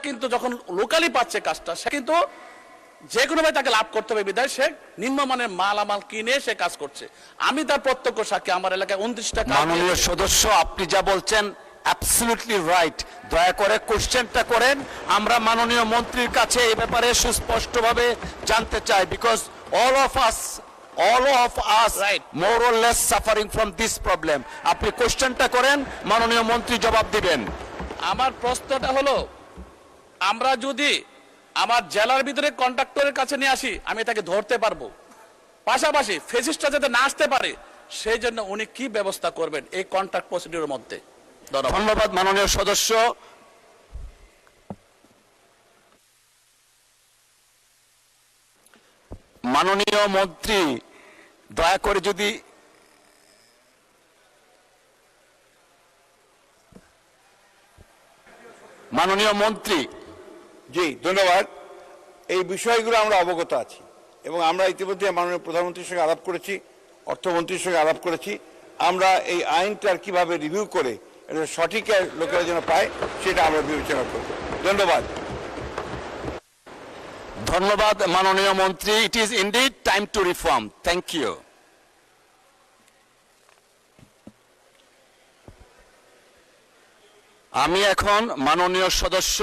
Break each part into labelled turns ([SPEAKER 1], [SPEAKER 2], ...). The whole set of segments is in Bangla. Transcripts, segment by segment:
[SPEAKER 1] কিন্তু যখন লোকালি পাচ্ছে কাজটা, সে কিন্তু যে কোনো ভাবে তাকে লাভ করতে হবে বিধায় সে নিম্নমানের মালামাল কিনে সে কাজ করছে। আমি তার প্রত্যক্ষ সাক্ষী, আমার এলাকায় 29টা কাজ।
[SPEAKER 2] মাননীয় সদস্য, আপনি যা বলছেন অ্যাবসলিউটলি রাইট। দয়া করে কোশ্চেনটা করেন, আমরা মাননীয় মন্ত্রীর কাছে এই ব্যাপারে সুস্পষ্টভাবে জানতে চাই, because all of us
[SPEAKER 1] Right.
[SPEAKER 2] more or less suffering from this problem. আপনি কোশ্চেনটা করেন, মাননীয় মন্ত্রী জবাব দিবেন।
[SPEAKER 1] আমার প্রশ্নটা হলো, আমরা যদি আমার জেলার ভিতরে কন্ট্রাক্টরের কাছে নিয়ে আসি, আমি তাকে ধরতে পারবো, পাশাপাশি ফেসিস্টটা যাতে না আসতে পারে সেই জন্য উনি কি ব্যবস্থা করবেন এই কন্ট্রাক্ট প্রসিডিউরের মধ্যে?
[SPEAKER 2] ধন্যবাদ মাননীয় সদস্য। মাননীয় মন্ত্রী দয়া করে যদি মাননীয় মন্ত্রী।
[SPEAKER 3] জি ধন্যবাদ। এই বিষয়গুলো আমরা অবগত আছি এবং আমরা ইতিমধ্যে মাননীয় প্রধানমন্ত্রীর সঙ্গে আলাপ করেছি, অর্থমন্ত্রীর সঙ্গে আলাপ করেছি। আমরা এই আইনটার কিভাবে রিভিউ করে এটা সঠিক লোকেরা যেন পায় সেটা আমরা বিবেচনা করব। ধন্যবাদ।
[SPEAKER 2] ধন্যবাদ মাননীয় মন্ত্রী। It is indeed time to reform. Thank you. আমি এখন মাননীয় সদস্য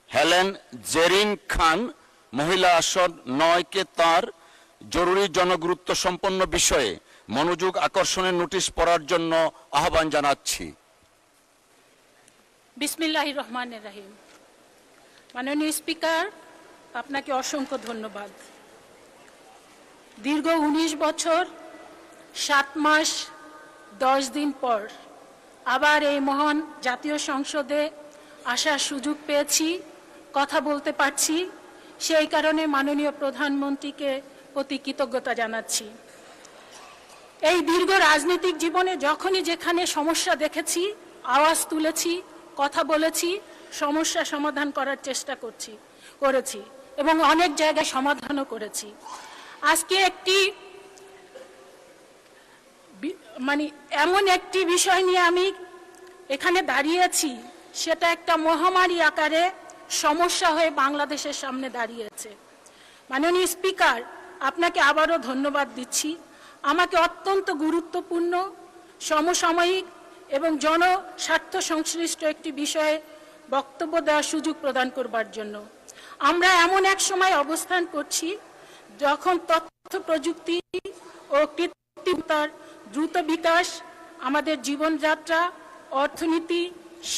[SPEAKER 2] হেলেন জেরিন খান, মহিলা আসন 9 তার জরুরি জনগুরুত্ব সম্পন্ন বিষয়ে মনোযোগ আকর্ষণের নোটিশ পড়ার জন্য আহ্বান জানাচ্ছি।
[SPEAKER 4] বিসমিল্লাহির রহমানির রহিম। মাননীয় স্পিকার, আপনাকে অসংখ্য ধন্যবাদ। দীর্ঘ 19 বছর 7 মাস 10 দিন পর আবার এই মহান জাতীয় সংসদে আসার সুযোগ পেয়েছি, কথা বলতে পারছি। সেই কারণে মাননীয় প্রধানমন্ত্রীকে প্রতি কৃতজ্ঞতা জানাচ্ছি। এই দীর্ঘ রাজনৈতিক জীবনে যখনই যেখানে সমস্যা দেখেছি, আওয়াজ তুলেছি, কথা বলেছি, সমস্যা সমাধান করার চেষ্টা করেছি এবং অনেক জায়গায় সমাধানও করেছি। আজকে এমন একটি বিষয় নিয়ে আমি এখানে দাঁড়িয়েছি, সেটা একটা মহামারী আকারে সমস্যা হয়ে বাংলাদেশের সামনে দাঁড়িয়েছে। মাননীয় স্পিকার, আপনাকে আবারও ধন্যবাদ দিচ্ছি আমাকে অত্যন্ত গুরুত্বপূর্ণ, সমসাময়িক এবং জনস্বার্থ সংশ্লিষ্ট একটি বিষয়ে বক্তব্য দেওয়ার সুযোগ প্রদান করবার জন্য। আমরা এমন এক সময় অবস্থান করছি যখন তথ্য প্রযুক্তি ও কৃত্রিমতার দ্রুত বিকাশ আমাদের জীবনযাত্রা, অর্থনীতি,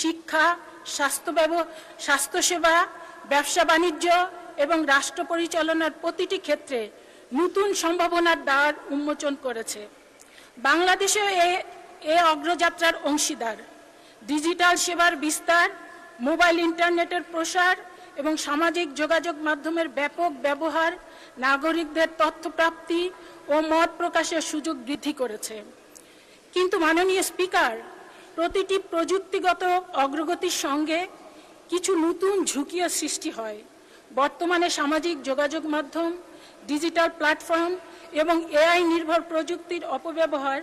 [SPEAKER 4] শিক্ষা, স্বাস্থ্যসেবা, ব্যবসা বাণিজ্য এবং রাষ্ট্র পরিচালনার প্রতিটি ক্ষেত্রে নতুন সম্ভাবনার দ্বার উন্মোচন করেছে। বাংলাদেশেও এ অগ্রযাত্রার অংশীদার। ডিজিটাল সেবার বিস্তার, মোবাইল ইন্টারনেটের প্রসার এবং সামাজিক যোগাযোগ মাধ্যমের ব্যাপক ব্যবহার নাগরিকদের তথ্য প্রাপ্তি ও মত প্রকাশের সুযোগ বৃদ্ধি করেছে। কিন্তু মাননীয় স্পিকার, প্রতিটি প্রযুক্তিগত অগ্রগতির সঙ্গে কিছু নতুন ঝুঁকিও সৃষ্টি হয়। বর্তমানে সামাজিক যোগাযোগ মাধ্যম, ডিজিটাল প্ল্যাটফর্ম এবং এআই নির্ভর প্রযুক্তির অপব্যবহার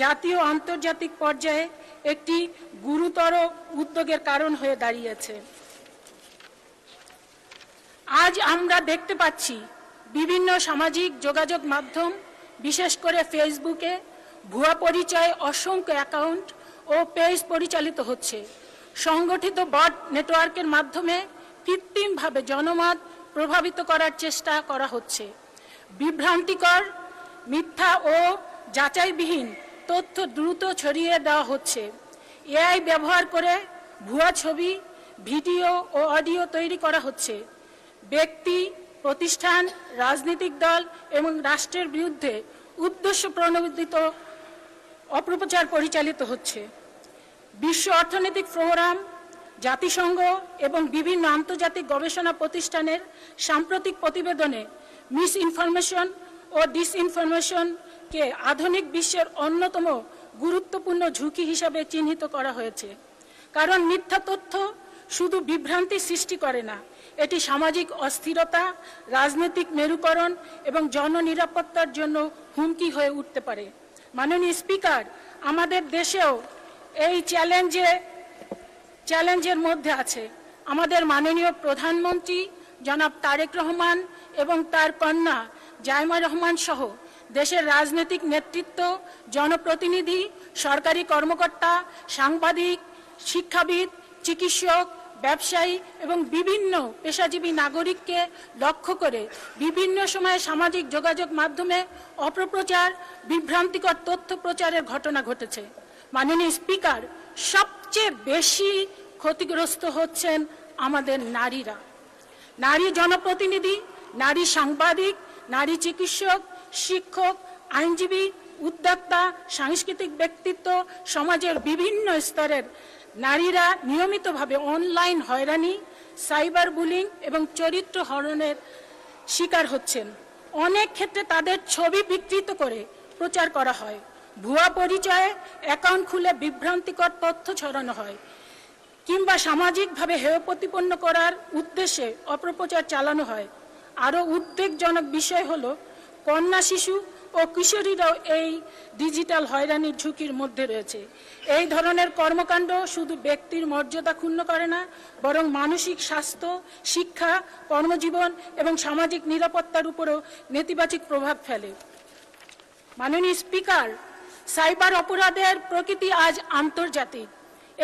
[SPEAKER 4] জাতীয় ও আন্তর্জাতিক পর্যায়ে একটি গুরুতর উদ্বেগের কারণ হয়ে দাঁড়িয়েছে। আজ আমরা দেখতে পাচ্ছি বিভিন্ন সামাজিক যোগাযোগ মাধ্যম, বিশেষ করে ফেসবুকে ভুয়া পরিচয়ে অসংখ্য অ্যাকাউন্ট ও পেজ পরিচালিত হচ্ছে। সংগঠিত বট নেটওয়ার্কের মাধ্যমে কৃত্রিমভাবে জনমত প্রভাবিত করার চেষ্টা করা হচ্ছে। বিভ্রান্তিকর, মিথ্যা ও যাচাইবিহীন তথ্য দ্রুত ছড়িয়ে দেওয়া হচ্ছে। এআই ব্যবহার করে ভুয়া ছবি, ভিডিও ও অডিও তৈরি করা হচ্ছে। ব্যক্তি, প্রতিষ্ঠান, রাজনৈতিক দল এবং রাষ্ট্রের বিরুদ্ধে উদ্দেশ্য প্রণোদিত অপপ্রচার পরিচালিত হচ্ছে। বিশ্ব অর্থনৈতিক ফোরাম, জাতিসংঘ এবং বিভিন্ন আন্তর্জাতিক গবেষণা প্রতিষ্ঠানের সাম্প্রতিক প্রতিবেদনে মিস ইনফরমেশন ও ডিসইনফরমেশনকে আধুনিক বিশ্বের অন্যতম গুরুত্বপূর্ণ ঝুঁকি হিসাবে চিহ্নিত করা হয়েছে। কারণ মিথ্যা তথ্য শুধু বিভ্রান্তি সৃষ্টি করে না, এটি সামাজিক অস্থিরতা, রাজনৈতিক মেরুকরণ এবং জননিরাপত্তার জন্য হুমকি হয়ে উঠতে পারে। মাননীয় স্পিকার, আমাদের দেশেও এই চ্যালেঞ্জের মধ্যে আছে। আমাদের মাননীয় প্রধানমন্ত্রী জনাব তারেক রহমান এবং তার কন্যা জাইমা রহমান সহ দেশের রাজনৈতিক নেতৃত্ব, জনপ্রতিনিধি, সরকারি কর্মকর্তা, সাংবাদিক, শিক্ষাবিদ, চিকিৎসক, ব্যবসায়ী এবং বিভিন্ন পেশাজীবী নাগরিককে লক্ষ্য করে বিভিন্ন সময়ে সামাজিক যোগাযোগ মাধ্যমে অপপ্রচার, বিভ্রান্তিকর তথ্য প্রচারের ঘটনা ঘটেছে। মাননীয় স্পিকার, সবচেয়ে বেশি ক্ষতিগ্রস্ত হচ্ছেন আমাদের নারীরা। নারী জনপ্রতিনিধি, নারী সাংবাদিক, নারী চিকিৎসক, শিক্ষক, আইনজীবী, উদ্যোক্তা, সাংস্কৃতিক ব্যক্তিত্ব, সমাজের বিভিন্ন স্তরের নারীরা নিয়মিতভাবে অনলাইন হয়রানি, সাইবার বুলিং এবং চরিত্র হরণের শিকার হচ্ছেন। অনেক ক্ষেত্রে তাদের ছবি বিকৃত করে প্রচার করা হয়, ভুয়া পরিচয়ে অ্যাকাউন্ট খুলে বিভ্রান্তিকর তথ্য ছড়ানো হয়, কিংবা সামাজিকভাবে হেয় প্রতিপন্ন করার উদ্দেশ্যে অপপ্রচার চালানো হয়। আরও উদ্বেগজনক বিষয় হলো কন্যা শিশু ও কিশোরীরাও এই ডিজিটাল হয়রানির ঝুঁকির মধ্যে রয়েছে। এই ধরনের কর্মকাণ্ড শুধু ব্যক্তির মর্যাদা ক্ষুণ্ণ করে না, বরং মানসিক স্বাস্থ্য, শিক্ষা, কর্মজীবন এবং সামাজিক নিরাপত্তার উপরও নেতিবাচক প্রভাব ফেলে। মাননীয় স্পিকার, সাইবার অপরাধের প্রকৃতি আজ আন্তর্জাতিক।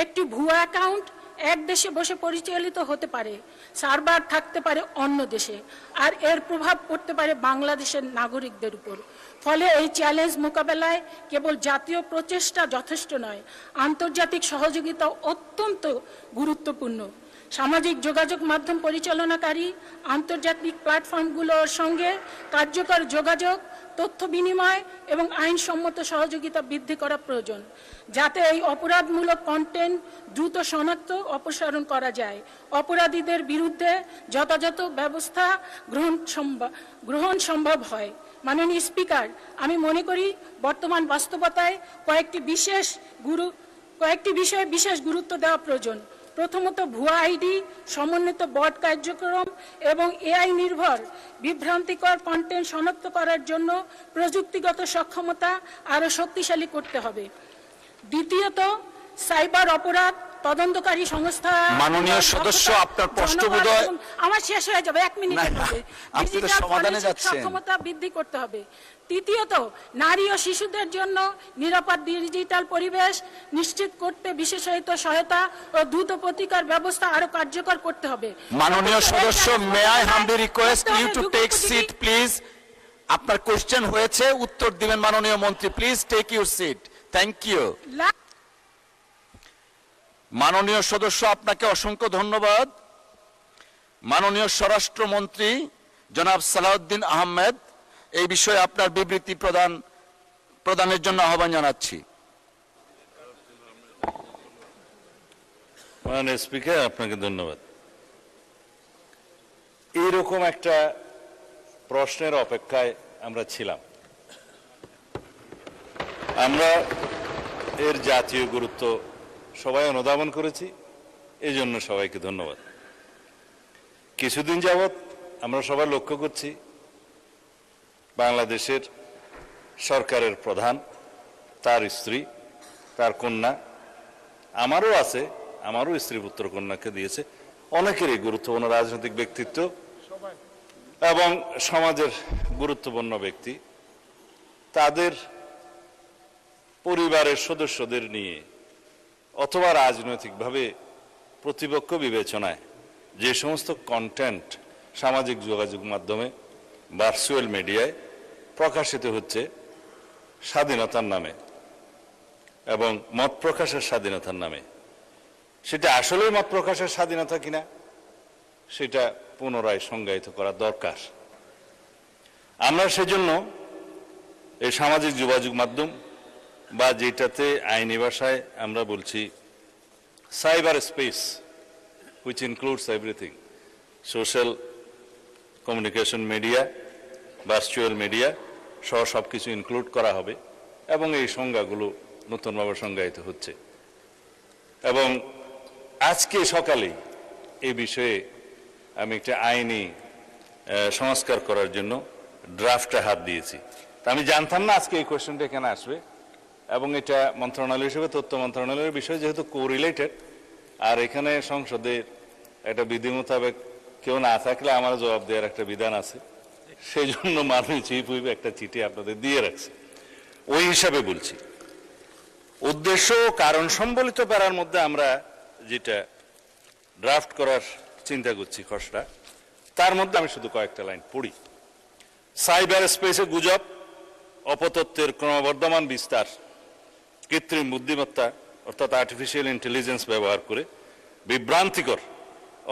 [SPEAKER 4] একটি ভুয়া অ্যাকাউন্ট এক দেশে বসে পরিচালিত হতে পারে, সার্ভার থাকতে পারে অন্য দেশে, আর এর প্রভাব পড়তে পারে বাংলাদেশের নাগরিকদের উপর। ফলে এই চ্যালেঞ্জ মোকাবেলায় কেবল জাতীয় প্রচেষ্টা যথেষ্ট নয়, আন্তর্জাতিক সহযোগিতা অত্যন্ত গুরুত্বপূর্ণ। সামাজিক যোগাযোগ মাধ্যম পরিচালনাকারী আন্তর্জাতিক প্ল্যাটফর্মগুলোর সঙ্গে কার্যকর যোগাযোগ, তথ্য বিনিময় এবং আইনসম্মত সহযোগিতা বৃদ্ধি করা প্রয়োজন, যাতে এই অপরাধমূলক কন্টেন্ট দ্রুত শনাক্ত, অপসারণ করা যায়। অপরাধীদের বিরুদ্ধে যথাযথ ব্যবস্থা গ্রহণ সম্ভব হয়। মাননীয় স্পিকার, আমি মনে করি বর্তমান বাস্তবতায় কয়েকটি বিষয়ে বিশেষ গুরুত্ব দেওয়া প্রয়োজন। প্রথমত, ভুয়া আইডি, সমন্বিত বট কার্যক্রম এবং এআই নির্ভর বিভ্রান্তিকর কন্টেন্ট শনাক্ত করার জন্য প্রযুক্তিগত সক্ষমতা আরও শক্তিশালী করতে হবে। দ্বিতীয়ত, সাইবার অপরাধ তদন্তকারী সংস্থা,
[SPEAKER 2] মাননীয় সদস্য, আপনার প্রশ্ন বোধহয়
[SPEAKER 4] আমার শেষ হয়ে যাবে, 1 মিনিটের মধ্যে।
[SPEAKER 2] আপনি তো সমাধানে যাচ্ছেন।
[SPEAKER 4] সক্ষমতা বৃদ্ধি করতে হবে। তৃতীয়ত, নারী ও শিশুদের জন্য নিরাপদ ডিজিটাল পরিবেশ নিশ্চিত করতে বিশেষায়িত সহায়তা ও দ্রুত প্রতিকার ব্যবস্থা আরো কার্যকর করতে হবে।
[SPEAKER 2] মাননীয় সদস্য, may I humbly request you to take seat please. আপনার কোশ্চেন হয়েছে, উত্তর দিবেন মাননীয় মন্ত্রী। Please take your seat. Thank you. মাননীয় সদস্য, আপনাকে অসংখ্য ধন্যবাদ। মাননীয় স্বরাষ্ট্রমন্ত্রী জনাব সালাউদ্দিন আহমেদ, এই বিষয়ে আপনার বিবৃতি প্রদানের জন্য আহ্বান জানাচ্ছি।
[SPEAKER 5] মাননীয় স্পিকার, আপনাকে ধন্যবাদ। এইরকম একটা প্রশ্নের অপেক্ষায় আমরা ছিলাম। আমরা এর জাতীয় গুরুত্ব সবাই অনুধাবন করেছি, এই জন্য সবাইকে ধন্যবাদ। কিছুদিন যাবৎ আমরা সবাই লক্ষ্য করছি বাংলাদেশের সরকারের প্রধান, তার স্ত্রী, তার কন্যা, আমারও আছে, আমারও স্ত্রী পুত্র কন্যাকে দিয়েছে, অনেকেরই গুরুত্বপূর্ণ রাজনৈতিক ব্যক্তিত্ব এবং সমাজের গুরুত্বপূর্ণ ব্যক্তি তাদের পরিবারের সদস্যদের নিয়ে অথবা রাজনৈতিকভাবে প্রতিপক্ষ বিবেচনায় যে সমস্ত কন্টেন্ট সামাজিক যোগাযোগ মাধ্যমে, ভার্চুয়াল মিডিয়ায় প্রকাশিত হচ্ছে স্বাধীনতার নামে এবং মত প্রকাশের স্বাধীনতার নামে, সেটা আসলেই মত প্রকাশের স্বাধীনতা কিনা সেটা পুনরায় সংজ্ঞায়িত করা দরকার। আমরা সেজন্য এই সামাজিক যোগাযোগ মাধ্যম বা যেটাতে আইনি ভাষায় আমরা বলছি cyber space, which includes everything, social communication media, virtual media সহ সব কিছু ইনক্লুড করা হবে এবং এই সংজ্ঞাগুলো নতুনভাবে সংজ্ঞায়িত হচ্ছে। এবং আজকে সকালেই এই বিষয়ে আমি একটা আইনি সংস্কার করার জন্য ড্রাফটে হাত দিয়েছি। তা আমি জানতাম না আজকে এই কোয়েশ্চেনটা এখানে আসবে, এবং এটা মন্ত্রণালয় হিসেবে তথ্য মন্ত্রণালয়ের বিষয় যেহেতু কোরিলেটেড, আর এখানে সংসদের একটা বিধি মোতাবেক কেউ না থাকলে আমার জবাব দেওয়ার একটা বিধান আছে, সেই জন্য মাননীয় চিফ হুইপ একটা চিঠি আপনাদের দিয়ে রাখছে। ওই হিসাবে বলছি, উদ্দেশ্য ও কারণ সম্বলিত প্যারার মধ্যে আমরা যেটা ড্রাফট করার চিন্তা করছি খসড়া, তার মধ্যে আমি শুধু কয়েকটা লাইন পড়ি। সাইবার স্পেসে গুজব, অপতথ্যের ক্রমবর্ধমান বিস্তার, কৃত্রিম বুদ্ধিমত্তা অর্থাৎ আর্টিফিশিয়াল ইন্টেলিজেন্স ব্যবহার করে বিভ্রান্তিকর,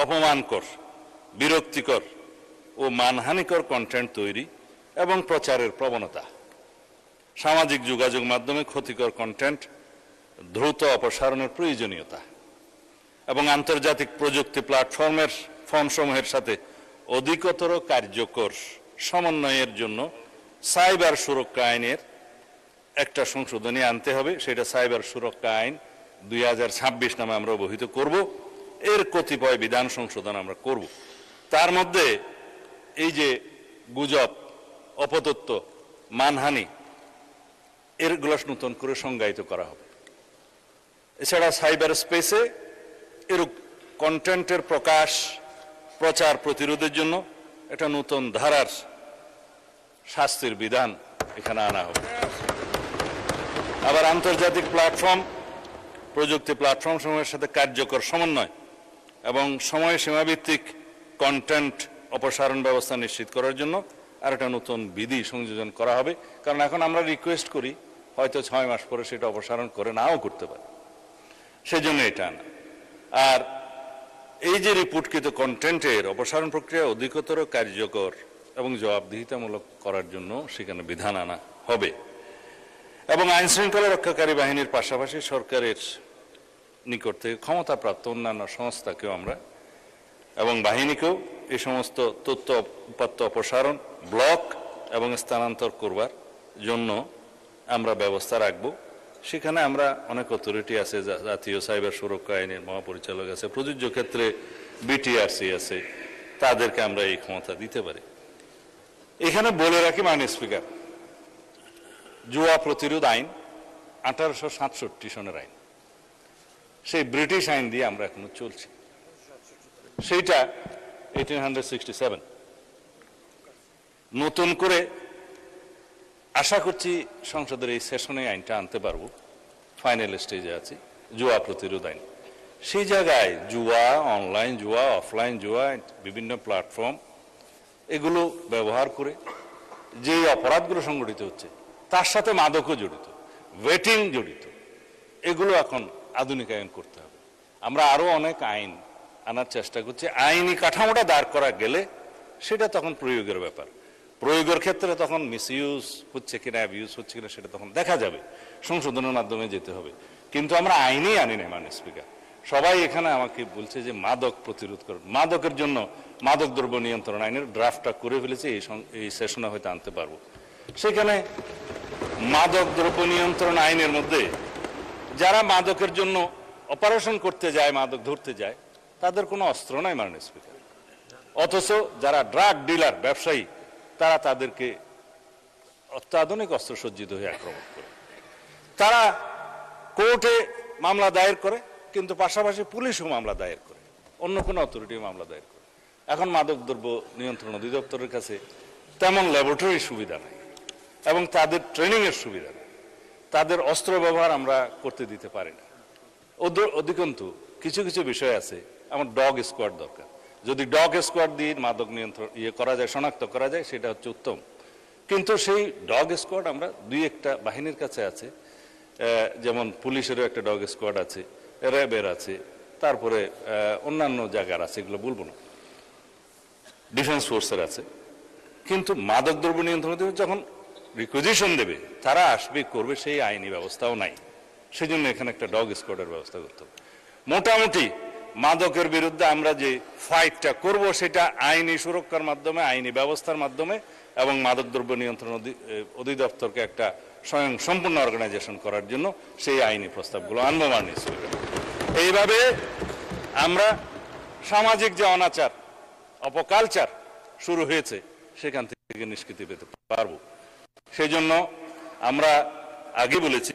[SPEAKER 5] অপমানকর, বিরক্তিকর ও মানহানিকর কন্টেন্ট তৈরি এবং প্রচারের প্রবণতা, সামাজিক যোগাযোগ মাধ্যমে ক্ষতিকর কন্টেন্ট দ্রুত অপসারণের প্রয়োজনীয়তা এবং আন্তর্জাতিক প্রযুক্তি প্ল্যাটফর্মের ফর্মসমূহের সাথে অধিকতর কার্যকর সমন্বয়ের জন্য সাইবার সুরক্ষা আইনের একটা সংশোধনী আনতে হবে। সেটা সাইবার সুরক্ষা আইন 2026 নামে আমরা অবহিত করব। এর কতিপয় বিধান সংশোধন আমরা করব। তার মধ্যে এই যে গুজব, অপতথ্য, মানহানি, এরগুলো নতুন করে সংজ্ঞায়িত করা হবে। এছাড়া সাইবার স্পেসে এরূপ কন্টেন্টের প্রকাশ, প্রচার প্রতিরোধের জন্য একটা নতুন ধারার শাস্তির বিধান এখানে আনা হবে। আবার আন্তর্জাতিক প্ল্যাটফর্ম, প্রযুক্তি প্ল্যাটফর্ম সমূহের সাথে কার্যকর সমন্বয় এবং সময়সীমাভিত্তিক কন্টেন্ট অপসারণ ব্যবস্থা নিশ্চিত করার জন্য আর একটা নতুন বিধি সংযোজন করা হবে। কারণ এখন আমরা রিকোয়েস্ট করি, হয়তো 6 মাস পরে সেটা অপসারণ করে নাও করতে পারে, সেজন্য এটা আনা। আর এই যে রিপোর্টকৃত কন্টেন্টের অপসারণ প্রক্রিয়া অধিকতর কার্যকর এবং জবাবদিহিতামূলক করার জন্য সেখানে বিধান আনা হবে। এবং আইন শৃঙ্খলা রক্ষাকারী বাহিনীর পাশাপাশি সরকারের নিকট থেকে ক্ষমতাপ্রাপ্ত অন্যান্য সংস্থাকেও আমরা এবং বাহিনীকেও এই সমস্ত তথ্য উপাত্ত অপসারণ, ব্লক এবং স্থানান্তর করবার জন্য আমরা ব্যবস্থা রাখব। সেখানে আমরা অনেক অথরিটি আছে, জাতীয় সাইবার সুরক্ষা আইনের মহাপরিচালক আছে, প্রযোজ্য ক্ষেত্রে বিটিআরসি আছে, তাদেরকে আমরা এই ক্ষমতা দিতে পারি। এখানে বলে রাখি মাননীয় স্পিকার, জুয়া প্রতিরোধ আইন 1867 সনের আইন, সেই ব্রিটিশ আইন দিয়ে আমরা এখনো চলছি। সেইটা 1867 নতুন করে আশা করছি সংসদের এই সেশনে আইনটা আনতে পারবো, ফাইনাল স্টেজে আছি, জুয়া প্রতিরোধ আইন। সেই জায়গায় জুয়া, অনলাইন জুয়া, অফলাইন জুয়া, বিভিন্ন প্ল্যাটফর্ম এগুলো ব্যবহার করে যে অপরাধগুলো সংগঠিত হচ্ছে তার সাথে মাদকও জড়িত, ওয়েটিং জড়িত, এগুলো এখন আধুনিকায়ন করতে হবে। আমরা আরো অনেক আইন আনার চেষ্টা করছি। আইনি কাঠামোটা দাঁড় করা গেলে সেটা তখন প্রয়োগের ব্যাপার। প্রয়োগের ক্ষেত্রে তখন মিসইউজ হচ্ছে কিনা, অ্যাবিউজ হচ্ছে কিনা সেটা তখন দেখা যাবে, সংশোধনের মাধ্যমে যেতে হবে। কিন্তু আমরা আইনই আনি না মাননীয় স্পিকার। সবাই এখানে আমাকে বলছে যে মাদক প্রতিরোধ করুন, মাদকের জন্য মাদক দ্রব্য নিয়ন্ত্রণ আইনের ড্রাফটটা করে ফেলেছে, এই সেশনে হয়তো আনতে পারবো। সেখানে মাদক দ্রব্য নিয়ন্ত্রণ আইনের মধ্যে যারা মাদকের জন্য অপারেশন করতে যায়, মাদক ধরতে যায়, তাদের কোনো অস্ত্র নাই মাননীয় স্পিকার। অথচ যারা ড্রাগ ডিলার, ব্যবসায়ী, তারা তাদেরকে অত্যাধুনিক অস্ত্র সজ্জিত হয়ে আক্রমণ করে। তারা কোর্টে মামলা দায়ের করে, কিন্তু পাশাপাশি পুলিশও মামলা দায়ের করে, অন্য কোনো অথরিটিও মামলা দায়ের করে। এখন মাদক দ্রব্য নিয়ন্ত্রণ অধিদপ্তরের কাছে তেমন ল্যাবরেটরি সুবিধা নেই এবং তাদের ট্রেনিং এর সুবিধা নেই, তাদের অস্ত্র ব্যবহার আমরা করতে দিতে পারি না। অধিকন্তু কিছু কিছু বিষয় আছে, আমার ডগ স্কোয়াড দরকার। যদি ডগ স্কোয়াড দিয়ে মাদক নিয়ন্ত্রণ করা যায়, শনাক্ত করা যায়, সেটা হচ্ছে উত্তম। কিন্তু সেই ডগ স্কোয়াড আমরা 2-1টা বাহিনীর কাছে আছে, যেমন পুলিশেরও একটা ডগ স্কোয়াড আছে, র্যাবের আছে, তারপরে অন্যান্য জায়গার আছে, এগুলো বলবো না, ডিফেন্স ফোর্সের আছে। কিন্তু মাদক দ্রব্য নিয়ন্ত্রণ যখন রিকুইজিশন দেবে, তারা আসবে, করবে, সেই আইনি ব্যবস্থাও নাই। সেই জন্য এখানে একটা ডগ স্কোয়াডের ব্যবস্থা করতে হবে। মোটামুটি মাদকের বিরুদ্ধে আমরা যে ফাইটটা করব সেটা আইনি সুরক্ষার মাধ্যমে, আইনি ব্যবস্থার মাধ্যমে এবং মাদক দ্রব্য নিয়ন্ত্রণ অধিদপ্তরকে একটা স্বয়ং সম্পূর্ণ অর্গানাইজেশন করার জন্য সেই আইনি প্রস্তাবগুলো আনবো মাননীয় স্পিকার। এইভাবে আমরা সামাজিক যে অনাচার, অপকালচার শুরু হয়েছে সেখান থেকে নিষ্কৃতি পেতে পারবো। সেই জন্য আমরা আগে বলেছি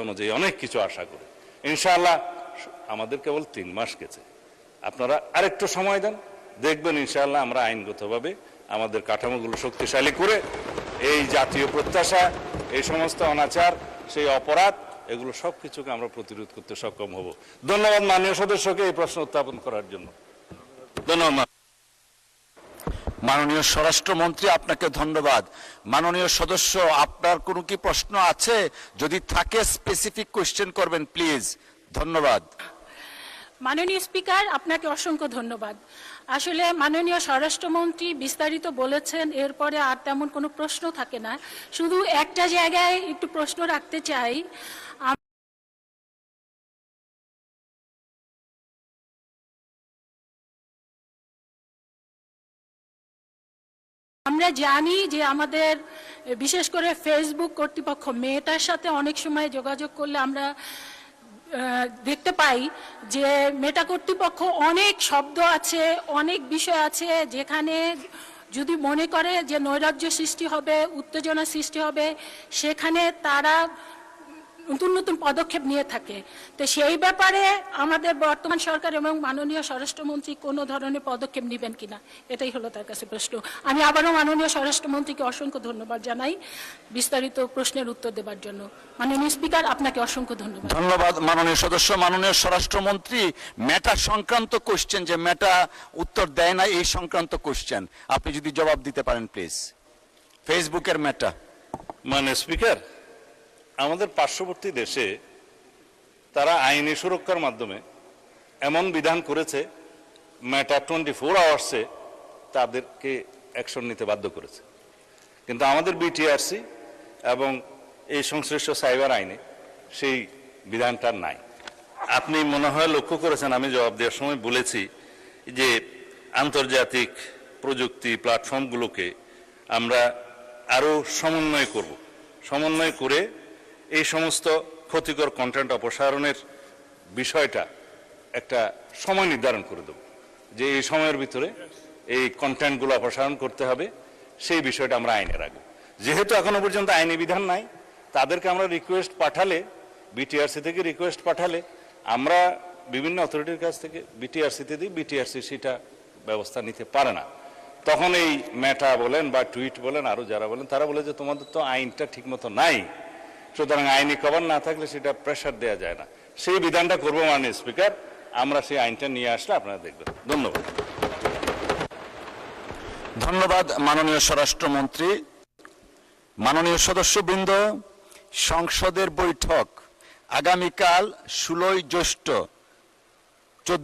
[SPEAKER 5] অনুযায়ী অনেক কিছু আশা করি। ইনশাআল্লাহ আমাদের কেবল 3 মাস গেছে, আপনারা আরেকটু সময় দেন, দেখবেন ইনশাআল্লাহ আমরা আইনগতভাবে আমাদের কাঠামোগুলো শক্তিশালী করে এই জাতীয় প্রত্যাশা, এই সমস্ত অনাচার, সেই অপরাধ, এগুলো সব কিছুকে আমরা প্রতিরোধ করতে সক্ষম হব। ধন্যবাদ মাননীয় সদস্যকে এই প্রশ্ন উত্থাপন করার জন্য। ধন্যবাদ।
[SPEAKER 2] মাননীয় স্বরাষ্ট্রমন্ত্রী, আপনাকে ধন্যবাদ। মাননীয় সদস্য, আপনার কোনো কি প্রশ্ন আছে? যদি থাকে স্পেসিফিক কোশ্চেন করবেন প্লিজ। ধন্যবাদ।
[SPEAKER 4] মাননীয় স্পিকার, আপনাকে অসংখ্য ধন্যবাদ। আসলে মাননীয় স্বরাষ্ট্রমন্ত্রী বিস্তারিত বলেছেন, এরপরে আর তেমন কোনো প্রশ্ন থাকে না। শুধু একটা জায়গায় একটু প্রশ্ন রাখতে চাই। আমরা জানি যে আমাদের বিশেষ করে ফেসবুক কর্তৃপক্ষ মেটার সাথে অনেক সময় যোগাযোগ করলে আমরা দেখতে পাই যে মেটা কর্তৃপক্ষ অনেক শব্দ আছে, অনেক বিষয় আছে যেখানে যদি মনে করে যে নৈরাজ্য সৃষ্টি হবে, উত্তেজনা সৃষ্টি হবে, সেখানে তারা নতুন নতুন পদক্ষেপ নিয়ে থাকে। তো সেই ব্যাপারে আমাদের বর্তমান সরকার এবং মাননীয় স্বরাষ্ট্রমন্ত্রী কোনো ধরনের পদক্ষেপ নেবেন কিনা, এটাই হলো তার কাছে প্রশ্ন। আমি আবারও মাননীয় স্বরাষ্ট্রমন্ত্রীকে অসংখ্য ধন্যবাদ জানাই বিস্তারিত প্রশ্নের উত্তর দেওয়ার জন্য। মাননীয় স্পিকার, আপনাকে অসংখ্য ধন্যবাদ।
[SPEAKER 2] ধন্যবাদ মাননীয় সদস্য। মাননীয় স্বরাষ্ট্রমন্ত্রী, মেটা সংক্রান্ত কোশ্চেন, যে মেটা উত্তর দেয় না, এই সংক্রান্ত কোশ্চেন আপনি যদি জবাব দিতে পারেন প্লিজ। ফেসবুকের মেটা।
[SPEAKER 5] মাননীয় স্পিকার, আমাদের পার্শ্ববর্তী দেশে তারা আইনি সুরক্ষার মাধ্যমে এমন বিধান করেছে, মেটা 24 আওয়ার্সে তাদেরকে অ্যাকশন নিতে বাধ্য করেছে। কিন্তু আমাদের বিটিআরসি এবং এই সংশ্লিষ্ট সাইবার আইনে সেই বিধানটা নাই। আপনি মনে হয় লক্ষ্য করেছেন, আমি জবাব দেওয়ার সময় বলেছি যে আন্তর্জাতিক প্রযুক্তি প্ল্যাটফর্মগুলোকে আমরা আরও সমন্বয় করব, সমন্বয় করে এই সমস্ত ক্ষতিকর কন্টেন্ট অপসারণের বিষয়টা একটা সময় নির্ধারণ করে দেব, যে এই সময়ের ভিতরে এই কন্টেন্টগুলো অপসারণ করতে হবে, সেই বিষয়টা আমরা আইনে রাখবো। যেহেতু এখনো পর্যন্ত আইনি বিধান নাই, তাদেরকে আমরা রিকোয়েস্ট পাঠালে, বিটিআরসি থেকে রিকোয়েস্ট পাঠালে আমরা বিভিন্ন অথরিটির কাছ থেকে বিটিআরসিতে দিই, বিটিআরসি সেটা ব্যবস্থা নিতে পারে না। তখন এই মেটা বলেন বা টুইট বলেন, আরো যারা বলেন, তারা বলে যে তোমাদের তো আইনটা ঠিকমতো নাই, সুতরাং আইনি কভার না থাকলে সেটা প্রেশার দেওয়া যায় না। সেই বিধানটা করবো মাননীয় স্পিকার, আমরা সেই আইনটা নিয়ে আসলে আপনারা দেখবেন। ধন্যবাদ।
[SPEAKER 2] ধন্যবাদ মাননীয় স্বরাষ্ট্রমন্ত্রী। মাননীয় সদস্যবৃন্দ, সংসদের বৈঠক আগামীকাল 16 জ্যৈষ্ঠ 14